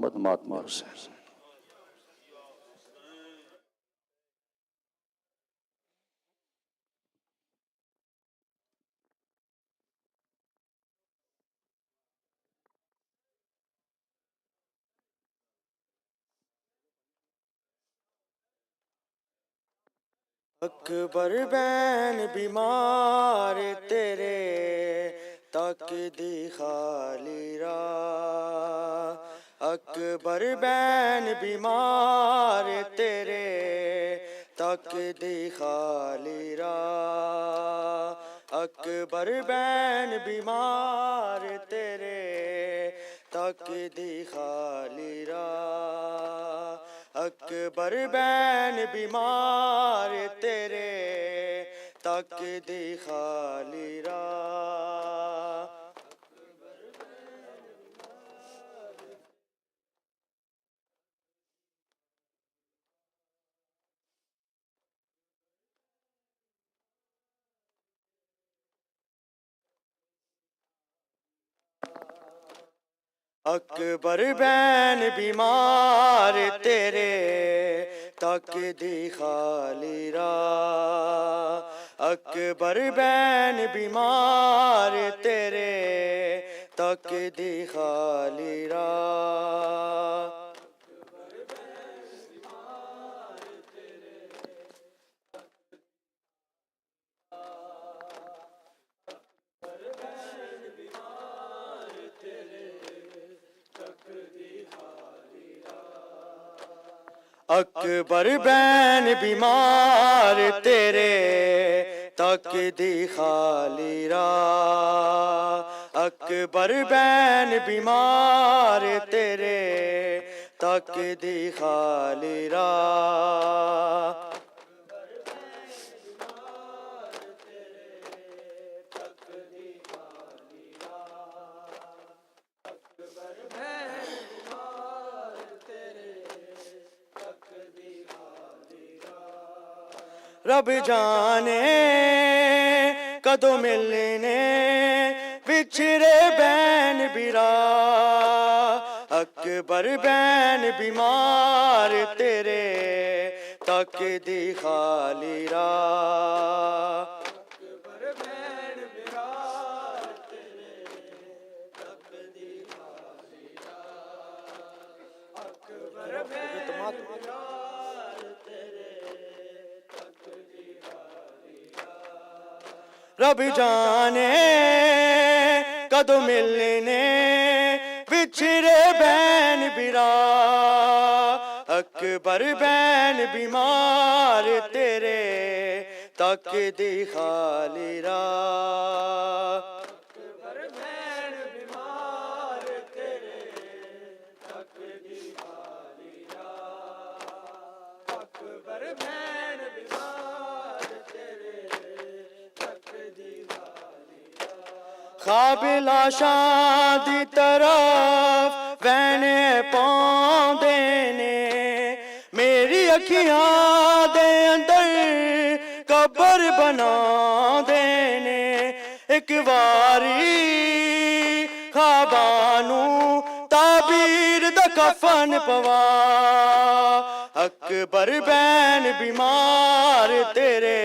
बदमातम Hussain. Akbar ban बीमार तेरे तक दी खाली राह। अकबर बैन बीमार तेरे तक दी खाली राह। अकबर बैन बीमार तेरे तक दी खाली राह। अकबर बैन बीमार तेरे तक दी खाली राह। अकबर बैन बीमार तेरे तक दी खाली राह। अकबर बैन बीमार तेरे तक दी खाली राह। अकबर बैन बीमार तेरे तक दी खाली राह। अकबर बैन बीमार तेरे तक दी खाली राह। रब जाने कदों मिलने बिछड़े बैन बिरा। अकबर बैन बीमार तेरे तक दी खाली राह। रब जाने कदों मिलने बिछड़े बैन बिरा। अकबर बैन बीमार तेरे तक दी खाली राह। ख्वाब लाशां दी तरफ वैने पाउंदे ने मेरी अखियां दे अंदर कबर बनांदे ने। एक वारी ख्वाबानू ताबीर दा कफन पवा। अकबर बैन बीमार तेरे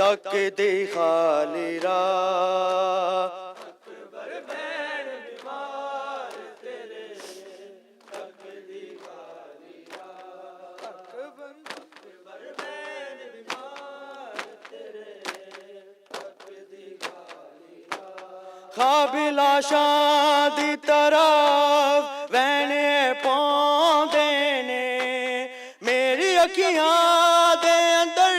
तक दी खाली राह। ख्वाब लाशां दी तरफ वैने पाउंदे ने मेरी अखियां दे अंदर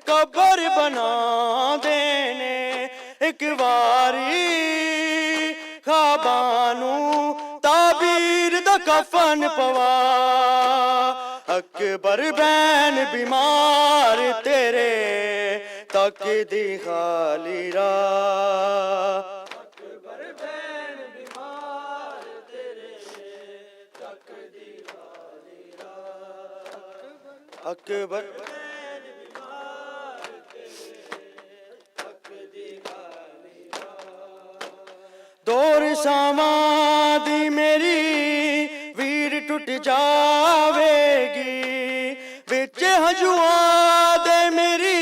कबर बनांदे ने। एक वारी ख्वाबानू ताबीर दा कफन पवा। अकबर बैन बीमार तेरे तक दी खाली राह। अकबर दौर सामां दी मेरी जावेगी विच हंजुआं दे मेरी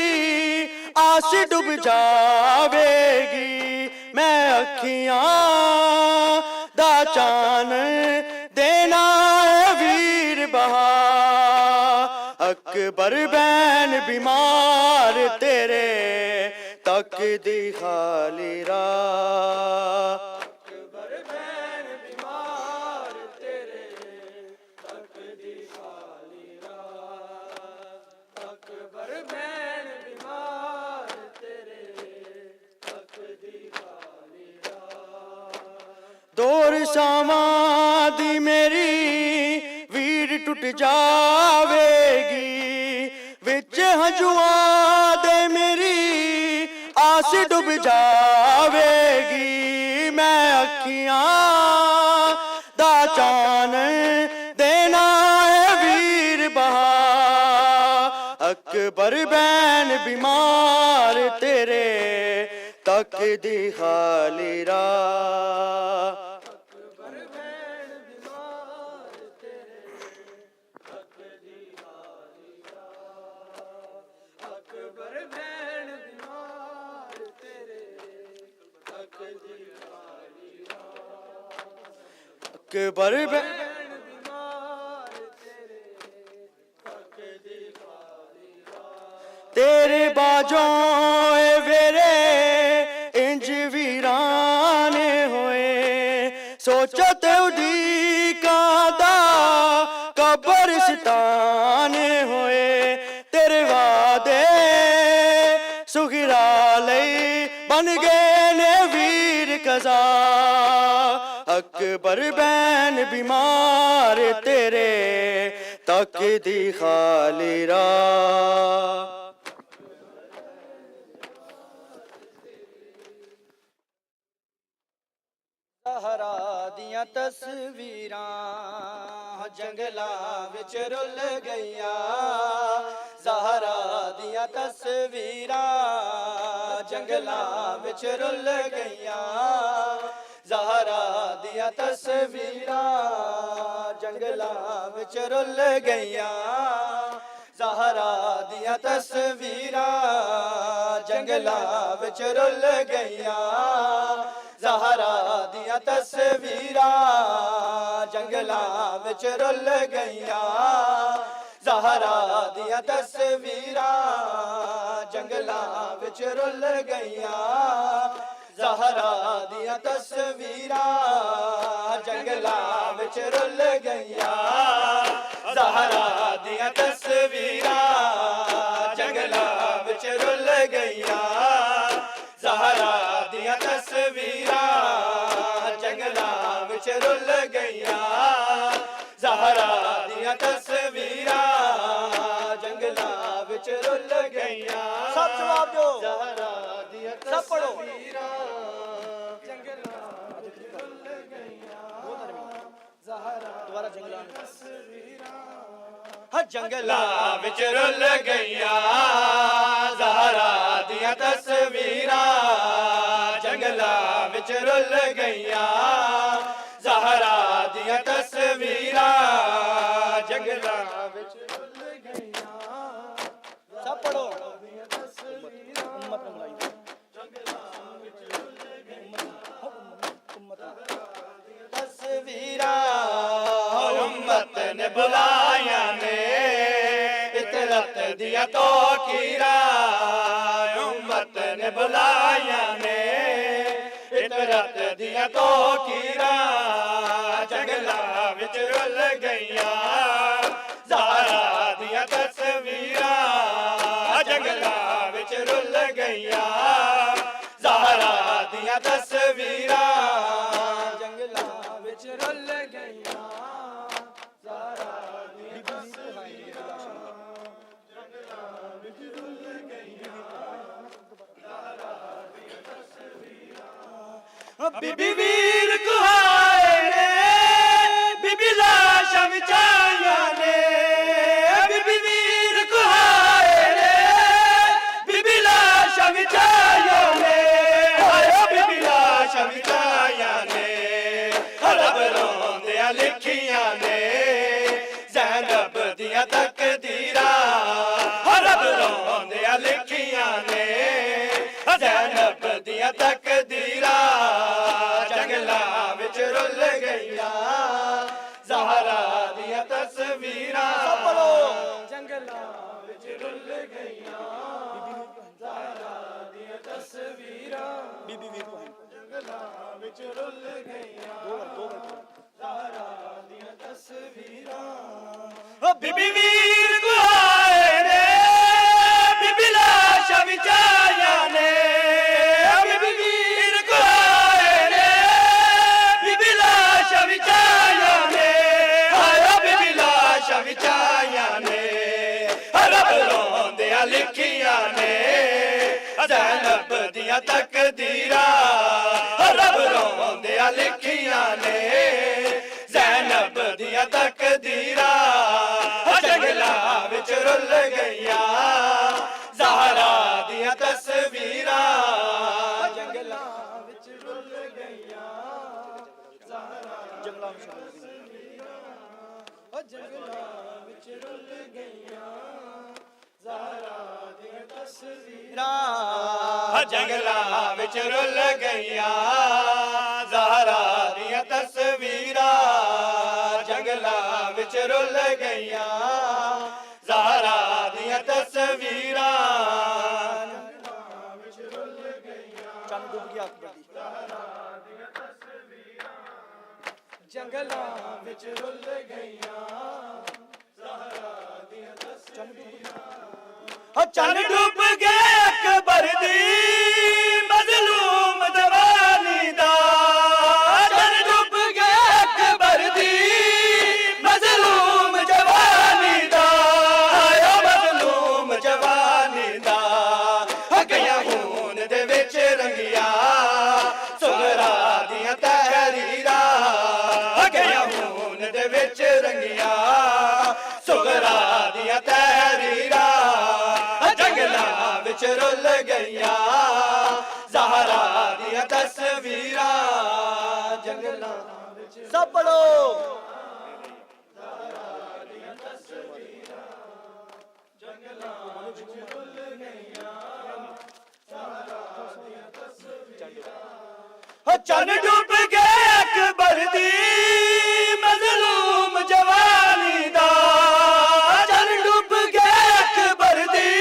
आस डुब जावेगी मैं अखियां दा चान देना है वीर बहा अकबर बैन बीमार तेरे तक दी खाली राह अकबर बैन बीमार तेरे तक दी खाली राह अकबर बैन बीमार तेरे तक दी खाली राह दौर सावां दी मेरी वीर टुट जावेगी विच हंजुआं दे मेरी आस डुब जावेगी मैं अखियां दा चान देना है वीर बहा अकबर बैन बीमार तेरे तक दी खाली राह अकबर बैन बीमार तेरे तक दी खाली राह अकबर बैन बीमार तेरे तक दी खाली राह अकबर बैन बीमार तेरे तक दी खाली राह तेरे बाजों वेरे इंज वीराने होए सोचत उदीका दा कब्रिस्तान होए तेरे वादे सुखिरा लई बन गए ने वीर कज़ा अकबर बैन बीमार तेरे तक दी खाली राह ज़हरा दियां तस्वीरां जंगलां विच रुल गईयां ज़हरा दियां तस्वीरां जंगलां विच रुल गईयां ज़हरा दियां तस्वीरां जंगलां विच रुल गईयां ज़हरा दियां तस्वीरां जंगलां विच रुल गईयां ज़हरा दियां तस्वीरां जंगलां विच रुल गईयां ज़हरा दियां तस्वीरां जंगलां विच रुल गईयां ज़हरा दियां तस्वीरां जंगलां विच रुल गईयां ज़हरा दियां तस्वीरां जंगलां विच रुल गईयां ज़हरा दियां तस्वीरां जंगलां विच रुल गईयां ज़हरा दियां तस्वीरां जंगलां विच रुल गईयां सब जवाब दो ज़हरा दियां सब पढ़ो जंगलां विच रुल गईयां ज़हरा दोबारा जंगलां तस्वीरां जंगलां विच रुल गईयां ज़हरा दियां तस्वीरां जंगलां विच रुल गईयां ज़हरा दियां तस्वीरां जंगलां विच रुल गईयां सब पढ़ो तस्वीरां उम्मत ने बुलाया ने इतरत दिया तो कीरा उम्मत ने बुलाया ने इतरत दिया तो कीरा जंगलां विच रुल गईयां ज़हरा दिया तस्वीरां जंगलां विच रुल गईयां ज़हरा दिया तस्वीरां जंगलां विच रुल गईयां ज़हरा दिया तस्वीरां जंगलां विच रुल गईयां ज़हरा दिया तस्वीरां बीबी वीर कुहाए ने बीबी लाशां विछाईयां ने बीबी वीर कुहाए ने बीबी लाशां विछाईयां ने बीबी लाशां विछाईयां ने रब रोंदियां लिखियां ने ਦੀਆਂ ਤਕਦੀਰਾਂ ਰੱਬ ਰੋਂਦਿਆਂ ਲਿਖੀਆਂ ਨੇ ਜ਼ੈਨਬ ਦੀਆਂ ਤਕਦੀਰਾਂ ਜੰਗਲਾਂ ਵਿੱਚ ਰੁੱਲ ਗਈਆਂ ਜ਼ਹਰਾ ਦੀਆਂ ਤਸਵੀਰਾਂ ਸਭ ਬੋਲੋ ਜੰਗਲਾਂ ਵਿੱਚ ਰੁੱਲ ਗਈਆਂ ਜ਼ਹਰਾ ਦੀਆਂ ਤਸਵੀਰਾਂ ਬੀਬੀ ਵੀਰ ਕੋ ਜੰਗਲਾਂ ਵਿੱਚ ਰੁੱਲ ਗਈਆਂ ਦੋ ਵਾਰ ਜ਼ਹਰਾ ਦੀਆਂ ਤਸਵੀਰਾਂ ਓ ਬੀਬੀ ਵੀਰ ਕੋ ਆਏ ਨੇ ਬੀਬੀ ਲਾਸ਼ਾਂ ਵਿੱਚ ਆਈਆਂ ਨੇ ਬੀਬੀ ਵੀਰ ਕੋ ਆਏ ਨੇ ਬੀਬੀ ਲਾਸ਼ਾਂ ਵਿੱਚ ਆਈਆਂ ਨੇ ਹਾਏ ਬੀਬੀ ਲਾਸ਼ਾਂ ਵਿੱਚ ਆਈਆਂ ਨੇ ਰੱਬ ਰੋਂਦਿਆਂ ਲਿਖੀਆਂ ਨੇ ਜ਼ੈਨਬ ਦੀਆਂ ਤਕਦੀਰਾਂ ਰੱਬ ਰੋਂਦਿਆਂ ਲਿਖੀਆਂ ਨੇ ਜ਼ੈਨਬ ਦੀਆਂ ਤਕਦੀਰਾਂ ਜੰਗਲਾਂ ਵਿੱਚ ਰੁੱਲ ਗਈਆਂ ਜ਼ਹਰਾ ਦੀਆਂ ਤਸਵੀਰਾਂ ਜੰਗਲਾਂ ਵਿੱਚ ਰੁੱਲ ਗਈਆਂ ਜ਼ਹਰਾ ਜੰਗਲਾਂ ਵਿੱਚ ਜੰਗਲਾਂ ਵਿੱਚ ਰੁੱਲ ਗਈਆਂ ਜ਼ਹਰਾ ਦੀਆਂ ਤਸਵੀਰਾਂ ਜੰਗਲਾਂ ਵਿੱਚ ਰੁੱਲ ਗਈਆਂ ਜ਼ਹਰਾ ਦੀਆਂ ਤਸਵੀਰਾਂ ਜੰਗਲਾਂ ਵਿੱਚ ਰੁੱਲ ਗਈਆਂ ਜ਼ਹਰਾ ਦੀਆਂ ਤਸਵੀਰਾਂ ਜੰਗਲਾਂ ਵਿੱਚ ਰੁੱਲ ਗਈਆਂ ਚੰਨ ਡੁੱਬ ਗਿਆ ਅਕਬਰ ਦੀ ਜ਼ਹਰਾ ਦੀਆਂ ਤਸਵੀਰਾਂ ਜੰਗਲਾਂ ਵਿੱਚ ਰੁੱਲ ਗਈਆਂ ਜ਼ਹਰਾ ਦੀਆਂ ਤਸਵੀਰਾਂ ਚੰਨ ਡੁੱਬ ਗਏ ਅਕਬਰ ਦੀ ਮਜ਼ਲੂਮ ਜਵਾਨੀ ਦਾ ਚੰਨ ਡੁੱਬ ਗਏ ਅਕਬਰ ਦੀ ਮਜ਼ਲੂਮ ਜਵਾਨੀ ਦਾ ਆਇਆ ਮਜ਼ਲੂਮ ਜਵਾਨੀ ਦਾ ਗਈਆਂ ਖੂਨ ਦੇ ਵਿੱਚ ਰੰਗੀਆਂ ਸੁਗਰਾ ਦੀਆਂ ਤਹਿਰੀਰਾਂ ਗਈਆਂ ਖੂਨ ਦੇ ਵਿੱਚ ਰੰਗੀਆਂ ਸੁਗਰਾ ਦੀਆਂ ਤਹਿਰੀਰਾਂ ਜੰਗਲਾਂ ਵਿੱਚ ਰੁੱਲ ਗਈਆਂ ਜ਼ਹਰਾ ਦੀਆਂ ਤਸਵੀਰਾਂ ਜੰਗਲਾਂ ਵਿੱਚ ਸਭ ਬੋਲੋ ਜ਼ਹਰਾ ਦੀਆਂ ਤਸਵੀਰਾਂ ਜੰਗਲਾਂ ਵਿੱਚ ਰੁੱਲ ਗਈਆਂ ਜ਼ਹਰਾ ਦੀਆਂ ਤਸਵੀਰਾਂ ਚੰਨ ਡੁੱਬ ਗਏ ਅਕਬਰ ਦੀ ਮਜ਼ਲੂਮ ਜਵਾਨੀ ਦਾ ਚੰਨ ਡੁੱਬ ਗਏ ਅਕਬਰ ਦੀ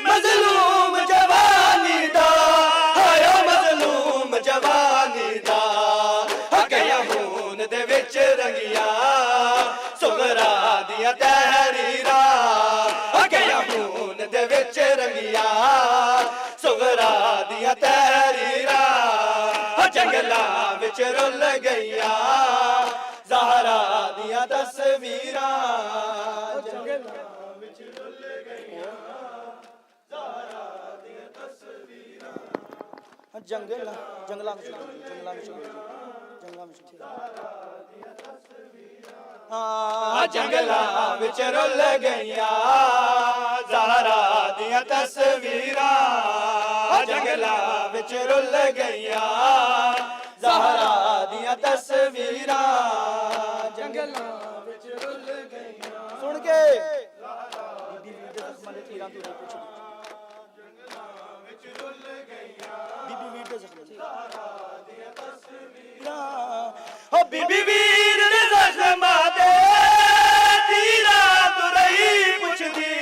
ਮਜ਼ਲੂਮ ਜਵਾਨੀ ਦਾ ਹਾਇਆ ਮਜ਼ਲੂਮ ਜਵਾਨੀ ਦਾ ਗਈਆਂ ਖੂਨ ਦੇ ਵਿੱਚ ਰੰਗੀਆਂ ਸੁਗਰਾ ਦੀਆਂ ਤਹਿਰੀਰਾਂ ਗਈਆਂ ਖੂਨ ਦੇ ਵਿੱਚ ਰੰਗੀਆਂ ਸੁਗਰਾ ਦੀਆਂ ਤਹਿਰੀਰਾਂ ਜੰਗਲਾਂ ਵਿੱਚ ਰੁੱਲ ਗਈਆਂ ਜ਼ਹਰਾ ਦੀਆਂ ਤਸਵੀਰਾਂ ਜੰਗਲਾਂ ਵਿੱਚ ਰੁੱਲ ਗਈਆਂ ਜ਼ਹਰਾ ਦੀਆਂ ਤਸਵੀਰਾਂ ਜੰਗਲਾਂ ਵਿੱਚ ਹਾਂ ਜੰਗਲਾਂ ਵਿੱਚ ਰੁੱਲ ਗਈਆਂ ਜ਼ਹਰਾ ਦੀਆਂ ਤਸਵੀਰਾਂ ਜੰਗਲਾਂ ਵਿੱਚ ਰੁੱਲ ਗਈਆਂ ਜ਼ਹਰਾ ਦੀਆਂ ਤਸਵੀਰਾਂ ਜੰਗਲਾਂ ਵਿੱਚ ਰੁੱਲ ਗਈਆਂ ਸੁਣ ਕੇ ਬੀਬੀ ਵੀਰ ਦੇ ਜ਼ਖਮਾਂ ਦੇ ਤੀਰਾਂ ਤੋਂ ਪੁੱਛਦੀ ਜੰਗਲਾਂ ਵਿੱਚ ਰੁੱਲ ਗਈਆਂ ਬੀਬੀ ਵੀਰ ਦੇ ਜ਼ਖਮਾਂ ਜ਼ਹਰਾ ਦੀਆਂ ਤਸਵੀਰਾਂ ਓ ਬੀਬੀ ਵੀਰ ਦੇ ਜ਼ਖਮਾਂ ਦੇ ਤੀਰਾਂ ਤੋਂ ਰਹੀ ਪੁੱਛਦੀ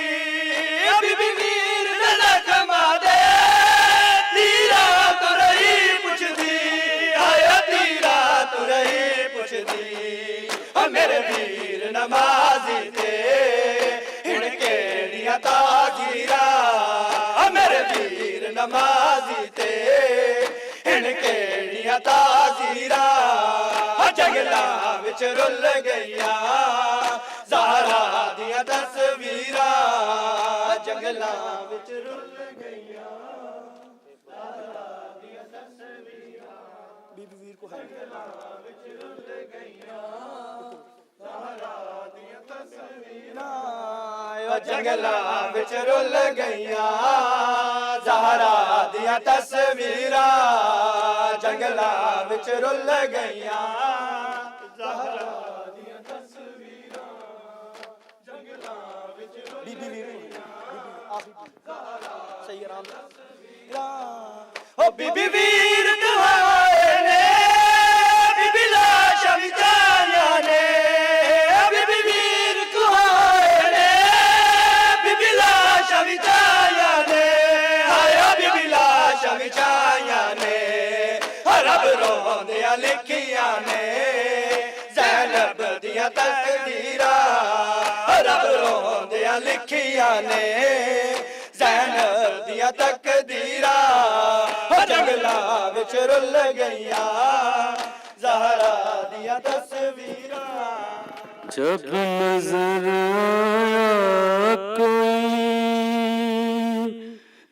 ਓ ਬੀਬੀ ਵੀਰ ਦੇ ਜ਼ਖਮਾਂ ਦੇ ਤੀਰਾਂ ਤੋਂ ਰਹੀ ਪੁੱਛਦੀ ਆਇਆ ਤੀਰਾਂ ਤੋਂ ਰਹੀ ਪੁੱਛਦੀ ਓ ਮੇਰੇ ਵੀਰ ਨਮਾਜ਼ੀ ਤੇ ਹਿਣ ਕਿਹੜੀਆਂ ਤਾਜ਼ੀਰਾਂ ਓ ਮੇਰੇ ਵੀਰ ਨਮਾਜ਼ੀ ਤੇ ਹਿਣ ਕਿਹੜੀਆਂ ਤਾਜ਼ੀਰਾਂ ਜੰਗਲਾਂ ਵਿੱਚ ਰੁੱਲ ਗਈਆਂ ਜ਼ਹਰਾ ਦੀਆਂ ਤਸਵੀਰਾਂ ਜੰਗਲਾਂ ਵਿੱਚ ਰੁੱਲ ਗਈਆਂ ਜ਼ਹਰਾ ਦੀਆਂ ਤਸਵੀਰਾਂ ਬੀਬੀ ਵੀਰ ਕੋ ਹੈ ਜੰਗਲਾਂ ਵਿੱਚ ਰੁੱਲ ਗਈਆਂ ਜ਼ਹਰਾ ਦੀਆਂ ਤਸਵੀਰਾਂ ਜੰਗਲਾਂ ਵਿੱਚ ਰੁੱਲ ਗਈਆਂ ਜ਼ਹਰਾ ਦੀਆਂ ਤਸਵੀਰਾਂ ਜੰਗਲਾਂ ਵਿੱਚ ਰੁੱਲ ਗਈਆਂ ਜ਼ਹਰਾ ਦੀਆਂ ਤਸਵੀਰਾਂ ਜੰਗਲਾਂ ओ बीबी वीर कहाए ने बीबी लाशा विचाया ने बीबी वीर कहाए ने बीबी लाशा विचाया ने हाय बीबी लाशा विचाया ने रब रोंदियां लिखियां ने ज़ैनब दियां तकदीरां रब रोंदियां लिखियां ने ज़ैनब दियां तकदीरां जंगलां विच रुल गईयां ज़हरा दियां तस्वीरां जब नजर आया कोई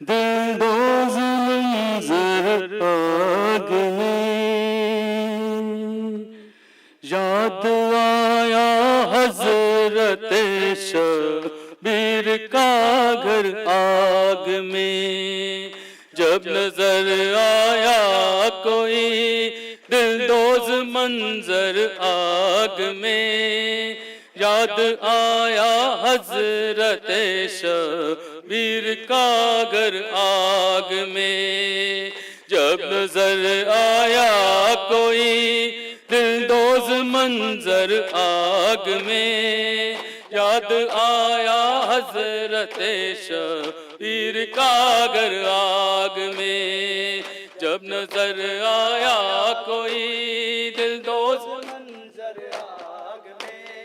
दिलदोज़ मंज़र आग में याद आया हज़रत शबीर का घर आग में जब नजर आया कोई दिलदोज़ मंजर आग में याद आया हजरत शबीर का घर आग में जब नजर आया कोई दिलदोज़ मंजर आग में याद आया हजरत शबीर का घर आग में जब नजर आया कोई दिलदोज़ मंजर आग में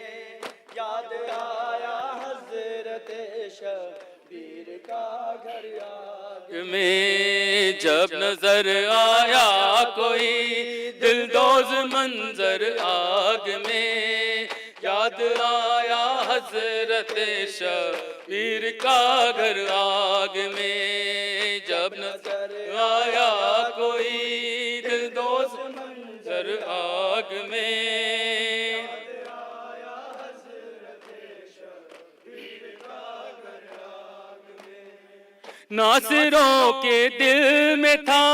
याद आया हजरत शबीर का घर आग में जब नजर आया कोई दिलदोज़ मंजर आग में याद आया हजरत शबीर का घर आग में जब नजर आया कोई दिलदोज़ मंजर आग में नासिरों के दिल में था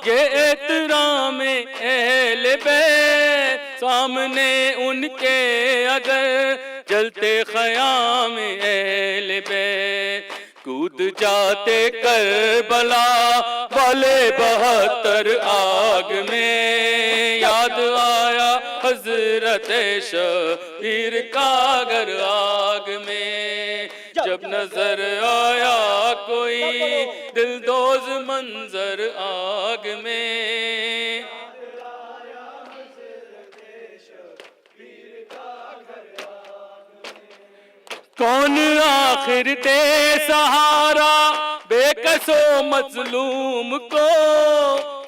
ये एहतराम अहले बैत सामने उनके अगर जलते ख़याम अहले बैत कूद जाते करबला वाले 72 आग में याद आया हजरत शबीर का घर आग में जब नजर आया कोई दिलदोज़ मंजर आग में कौन आखिर दे सहारा बेकसो मजलूम को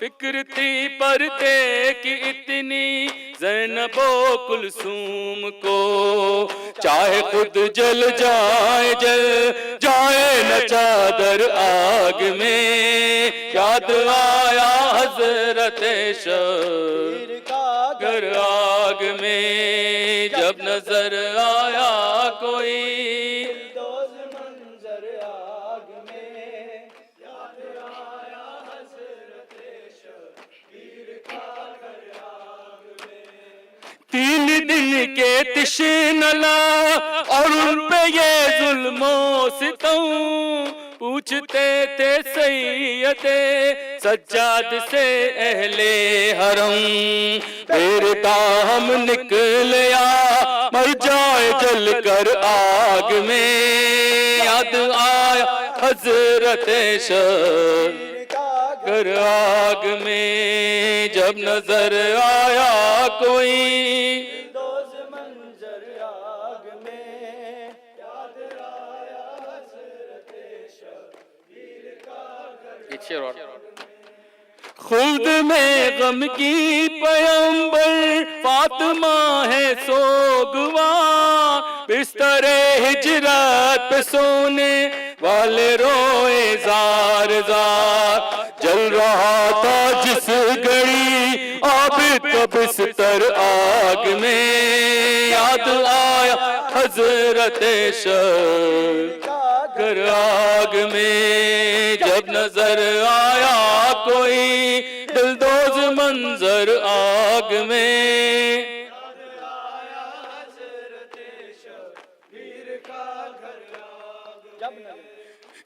फिक्र थी पर्दे की इतनी ज़ैनबो कुलसूम को चाहे खुद जल जाए न चादर आग में याद आया हजरत शबीर का घर आग में जब नजर आया कोई दिलदोज़ मंजर आग में याद आया हजरत शबीर का घर आग में 3 दिन के तिश्नला और उन पे ये जुल्मो सितम पूछते थे सैयदे सज्जाद से अहले हरम मेरे दाम निकलया मर जाए जल कर आग में याद आया हजरत शबीर का घर आग में जब नजर आया कोई दिलदोज़ मंजर आग में याद आया हजरत शबीर का घर खुद में गम की पैगंबर फातिमा है सोगवा बिस्तरे हिजरत पे सोने वाले रोए जार जार जल रहा था जिस घड़ी आबिद का बिस्तर आग में याद आया हजरत शबीर घर आग में जब नजर आया कोई दिलदोज़ मंजर आग में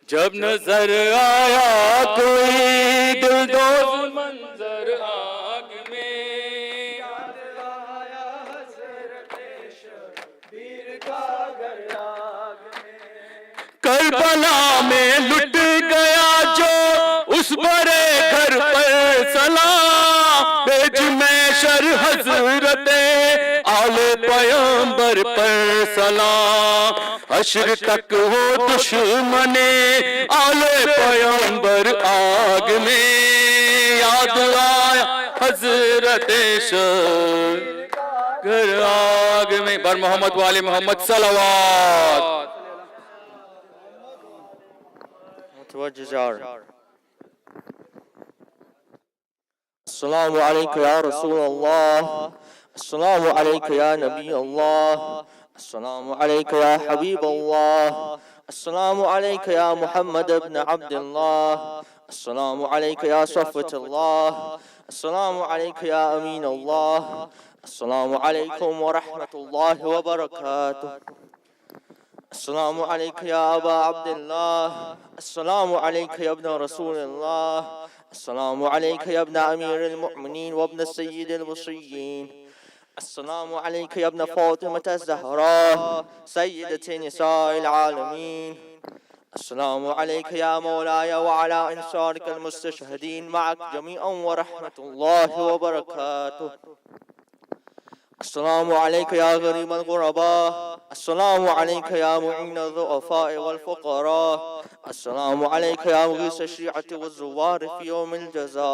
जब नजर आया कोई दिलदोज़ मंजर आग में, याद आया हज़रते शबीर का घर आग में। करबला में लुट गया जो उस बड़े घर पर सलाम, बेज में शर हजरते आले पैगंबर पर सलाम। हश्र तक हो दुश्मने आले पैगंबर आग में, याद आया हजरते घर आग में। बर मोहम्मद वाले मोहम्मद सलवात। अस्सलामु अलैका या रसूल अल्लाह, अस्सलामु अलैका या नबी अल्लाह, अस्सलामु अलैका या हबीब अल्लाह, अस्सलामु अलैका या मुहम्मद इब्न अब्दुल्लाह, अस्सलामु अलैका या सफ़वत अल्लाह, अस्सलामु अलैका या अमीन अल्लाह, अस्सलामु अलैकुम व रहमतुल्लाहि व बरकातुहू। अस्सलामु अलैका या अबा अब्दुल्लाह, अस्सलामु अलैका या इब्न रसूलिल्लाह, अस्सलामु अलैका या इब्न अमीरुल मुमिनीन व इब्न सय्यिदिल मुरसलीन, अस्सलामु अलैका या इब्न फातिमा ज़हरा सय्यदति निसाइल आलमीन, अस्सलामु अलैका या मौलाया व अला अंसारिकल मुस्तशहिदीन मअक जमीअन व रहमतुल्लाहि व बरकातुहू। अस्सलामु अलैका या गरीबल गुरबा, अस्सलामु अलैका या मुईनल दुअफाए वल फुक़रा, अस्सलामु अलैका या मुगीस अश्शिअति वज़्ज़ुवार फ़ी यौमिल जज़ा,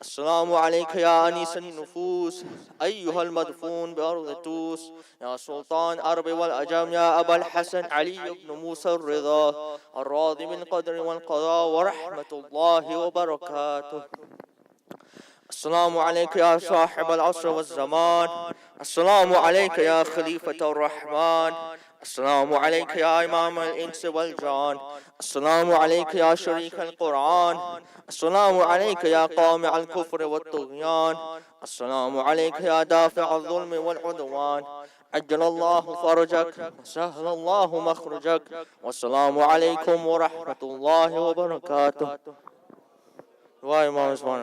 अस्सलामु अलैका या अनीसन नुफूस अय्युहल मदफून बिअर्ज़ि तूस, या सुल्तान अरब वल अजम या अबल हसन अली इब्न मूसा अर्रिज़ा अर्राज़ी बिल क़द्र वल क़ज़ा व रहमतुल्लाहि व बरकातुहू। अस्सलामु अलैका या साहिबल अस्र वज़्ज़मान, अस्सलामु अलैका या खलीफतुर रहमान, अस्सलामु अलैका या इमामल इंस वल जान, अस्सलामु अलैका या शरीकल कुरान, अस्सलामु अलैका या क़ामिअल कुफ्र वत तुग़यान, अस्सलामु अलैका या दाफ़िअल ज़ुल्म वल उद्वान, अज्जलल्लाहु फ़रजक व सहलल्लाहु मख़रजक, वस्सलामु अलैकुम व रहमतुल्लाहि व बरकातुहू। दुआ इमाम उस्मान।